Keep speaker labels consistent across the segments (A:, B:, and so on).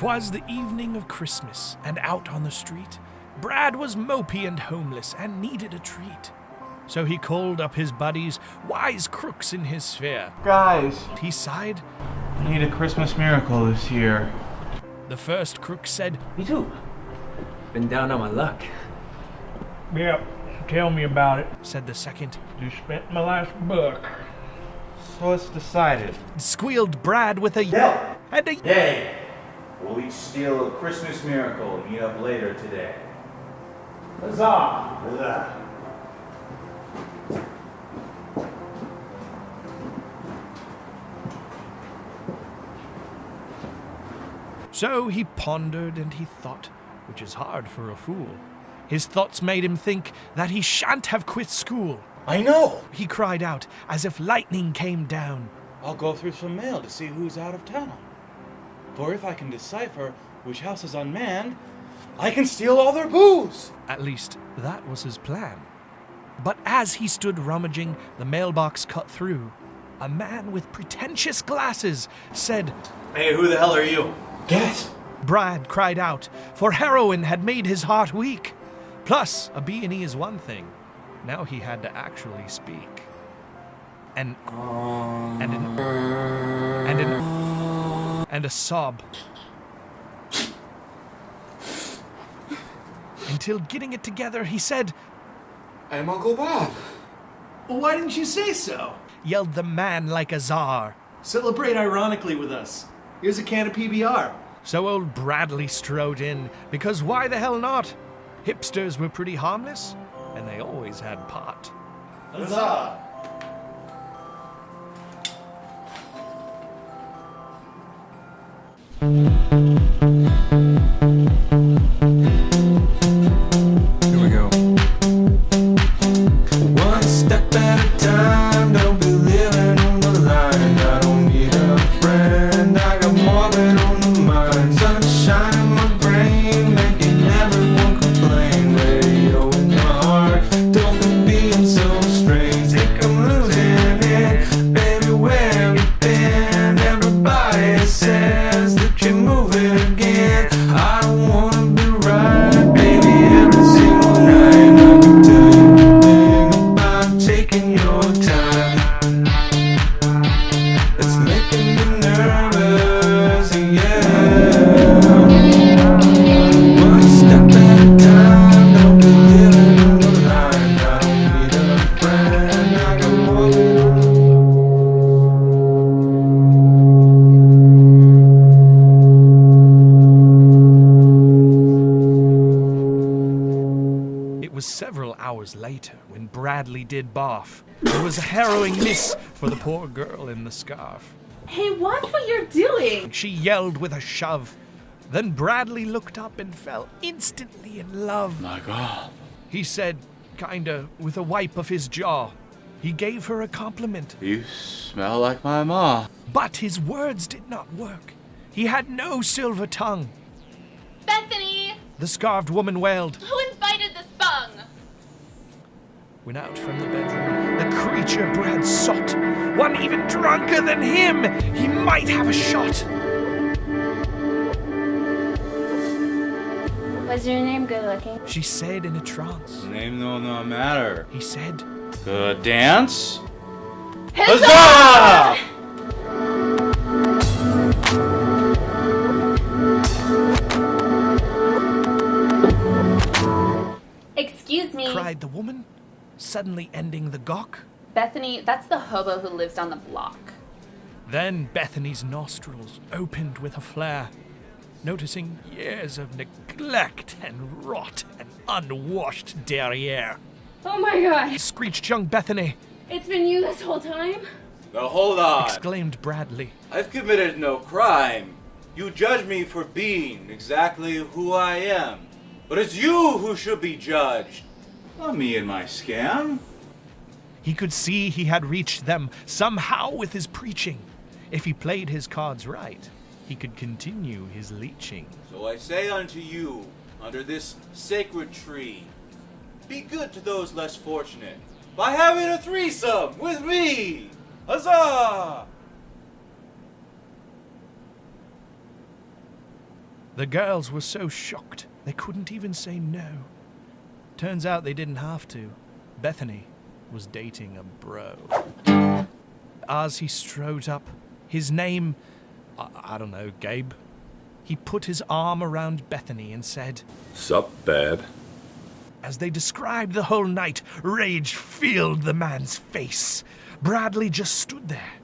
A: 'Twas the evening of Christmas, and out on the street, Brad was mopey and homeless and needed a treat. So he called up his buddies, wise crooks in his sphere.
B: Guys,
A: He sighed.
B: I need a Christmas miracle this year.
A: The first crook said,
C: Me too. Been down on my luck.
D: Yep, tell me about it.
A: said the second.
D: You spent my last buck.
B: So it's decided.
A: Squealed Brad with a
E: Yell!
A: and a
E: Hey! We'll each steal a Christmas miracle and meet up later today.
D: Huzzah!
E: Huzzah.
A: So he pondered and he thought, which is hard for a fool. His thoughts made him think that he shan't have quit school.
E: I know!
A: He cried out as if lightning came down.
F: I'll go through some mail to see who's out of town. For if I can decipher which house is unmanned, I can steal all their booze!
A: At least, that was his plan. But as he stood rummaging, the mailbox cut through. A man with pretentious glasses said,
E: Hey, who the hell are you?
F: Guess!
A: Brad cried out, for heroin had made his heart weak. Plus, a B&E is one thing. Now he had to actually speak. And a sob. Until getting it together, he said,
F: I'm Uncle Bob.
G: Well, why didn't you say so?
A: yelled the man like a czar.
G: Celebrate ironically with us. Here's a can of PBR.
A: So old Bradley strode in, because why the hell not? Hipsters were pretty harmless, and they always had pot.
E: Huzzah!
F: Here we go. One step at a time, don't be living on the line. I don't need a friend, I got more than on the mind. Sunshine in my brain, making everyone complain. Radio in my heart, don't be being so strange. Think I'm losing it, baby, where have you been? Everybody says that you're moving again. I don't wanna be right, baby, every single night. I can tell you everything about taking your time. It's making me nervous, yeah. One step at a time, don't be living on the line. I don't need a friend, I got more than
A: It was several hours later when Bradley did barf. It was a harrowing miss for the poor girl in the scarf.
H: Hey, watch what you're doing!
A: She yelled with a shove. Then Bradley looked up and fell instantly in love.
F: My God.
A: He said, kinda with a wipe of his jaw. He gave her a compliment,
F: You smell like my ma.
A: but his words did not work. He had no silver tongue.
H: Bethany!
A: The scarved woman wailed.
H: Who invited this bung?
A: When out from the bedroom, the creature Brad sought, one even drunker than him, he might have a shot.
I: Was your name good looking?
A: She said in a trance.
F: Name no matter.
A: He said,
F: Good dance?
H: Huzzah! Excuse me.
A: cried the woman, suddenly ending the gawk.
H: Bethany, that's the hobo who lives on the block.
A: Then Bethany's nostrils opened with a flare, noticing years of neglect and rot and unwashed derriere.
I: Oh my god!
A: Screeched young Bethany,
I: It's been you this whole time?
F: Now hold on.
A: exclaimed Bradley.
F: I've committed no crime. You judge me for being exactly who I am. But it's you who should be judged, not me and my scam.
A: He could see he had reached them somehow with his preaching. If he played his cards right, he could continue his leeching.
F: So I say unto you, under this sacred tree, be good to those less fortunate by having a threesome with me. Huzzah!
A: The girls were so shocked they couldn't even say no. Turns out they didn't have to. Bethany was dating a bro. As he strode up, his name, I don't know, Gabe, he put his arm around Bethany and said,
J: "Sup, babe?"
A: As they described the whole night, rage filled the man's face. Bradley just stood there,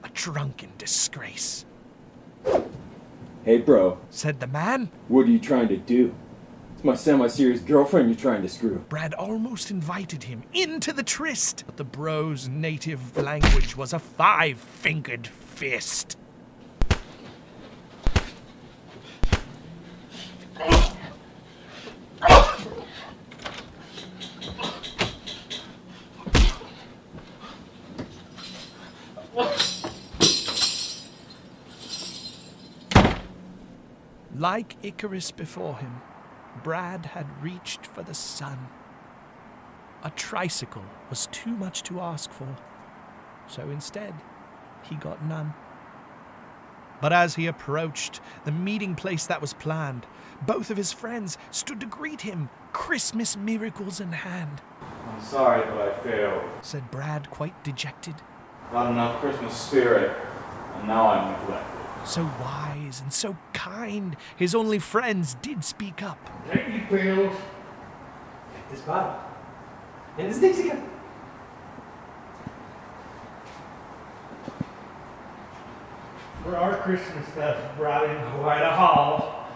A: a drunken disgrace.
C: Hey, bro,
A: Said the man.
C: what are you trying to do? It's my semi-serious girlfriend you're trying to screw.
A: Brad almost invited him into the tryst, but the bro's native language was a 5-fingered fist. Like Icarus before him, Brad had reached for the sun. A tricycle was too much to ask for, so instead, he got none. But as he approached the meeting place that was planned, both of his friends stood to greet him, Christmas miracles in hand.
E: I'm sorry, but I failed.
A: Said Brad, quite dejected.
E: Not enough Christmas spirit, and now I'm neglected.
A: So wise and so kind, his only friends did speak up.
D: Take these pills.
C: This bottle. And this Dixie cup.
D: For our Christmas stuff brought in quite a haul.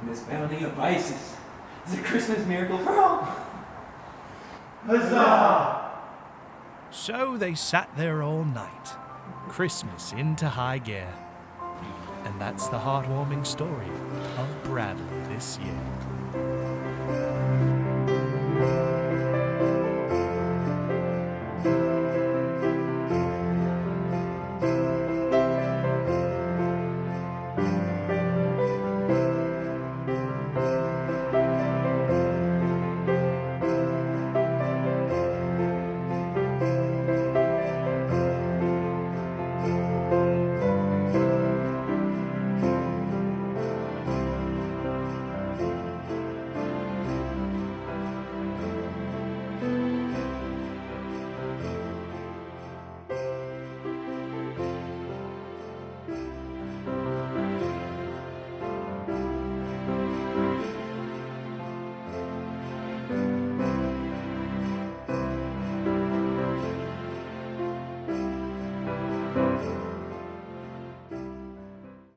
C: This bounty of vices is a Christmas miracle for all.
D: Huzzah!
A: So they sat there all night, Christmas into high gear. And that's the heartwarming story of Bradley this year.